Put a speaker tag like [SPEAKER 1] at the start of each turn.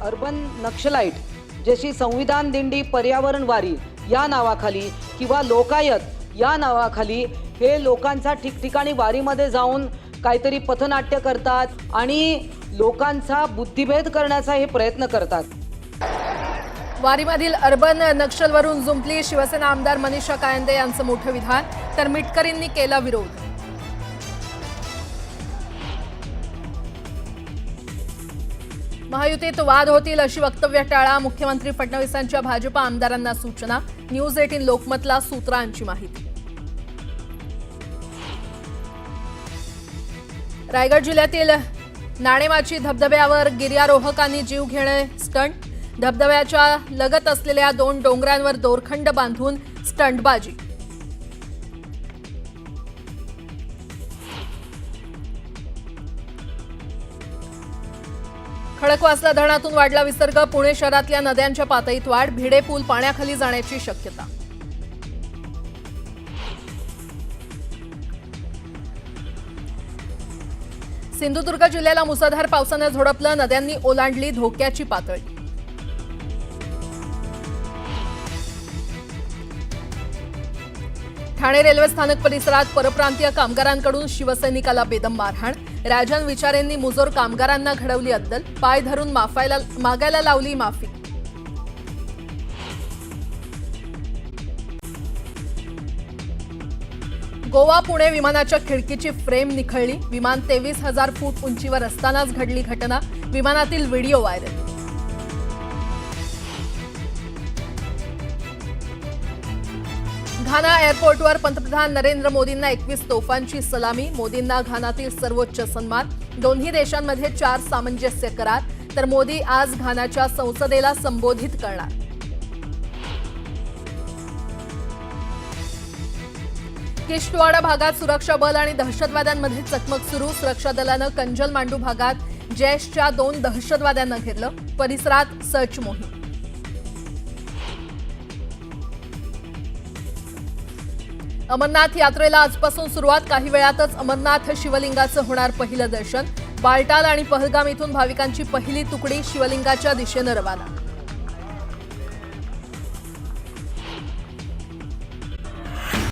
[SPEAKER 1] Urban Naxalite जशी संविधान दिंडी पर्यावरण वारी या नावाखाली किंवा लोकायत या नावाखाली हे लोकांचा ठिकठिकाणी वारीमध्ये जाऊन काहीतरी पथनाट्य करतात आणि लोकांचा बुद्धिभेद करण्याचा हे प्रयत्न करतात।
[SPEAKER 2] वारीमधील अर्बन नक्षलवरून जुंपली शिवसेना आमदार मनीषा कायंदे यांचं मोठं विधान, तर मिटकरींनी केला विरोध। महायुतीत वाद होतील अशी वक्तव्य टाळा, मुख्यमंत्री फडणवीसांच्या भाजप आमदारांना सूचना। न्यूज 18 लोकमतला सूत्रांची माहिती। रायगड जिल्ह्यातील नाणेमाची धबधब्यावर गिर्यारोहकांनी जीव घेणे स्टंट, धबधब्याच्या लगत असलेल्या 2 डोंगरांवर दोरखंड बांधून स्टंटबाजी। खडकवासला धरणातून वाढला विसर्ग, पुणे शहरातल्या नद्यांच्या पातळीत वाढ, भिडे पूल पाण्याखाली जाण्याची शक्यता। सिंधुदुर्ग जिल्ह्याला मुसळधार पावसाने झोडपलं, नद्यांनी ओलांडली धोक्याची पातळी। ठाणे रेल्वे स्थानक परिसरात परप्रांतीय कामगारांकडून शिवसैनिकाला बेदम मारहाण, राजन विचारेंनी मुजोर कामगारांना घडवली अद्दल, पाय धरून मागायला लावली माफी। गोवा पुणे विमानाच्या खिडकीची फ्रेम निखळली, विमान 23,000 फूट उंचीवर असतानाच घडली घटना, विमानातील व्हिडिओ व्हायरल। घाना एअरपोर्टवर पंतप्रधान नरेंद्र मोदींना 21 तोफांची सलामी, मोदींना घानातील सर्वोच्च सन्मान, दोन्ही देशांमध्ये 4 सामंजस्य करार, तर मोदी आज घानाच्या संसदेला संबोधित करणार। किश्तवाड़ भागात सुरक्षा बल आणि दहशतवाद्यांमध्ये चकमक सुरू, सुरक्षा दलानं कंजल मांडू भागात जैशच्या 2 दहशतवाद्यांना घेरलं, परिसरात सर्च मोहीम। अमरनाथ यात्रेला आजपासून सुरुवात, काही वेळातच अमरनाथ शिवलिंगाचं होणार पहिलं दर्शन, बालटाल आणि पहलगाम इथून भाविकांची पहिली तुकडी शिवलिंगाच्या दिशेनं रवाना।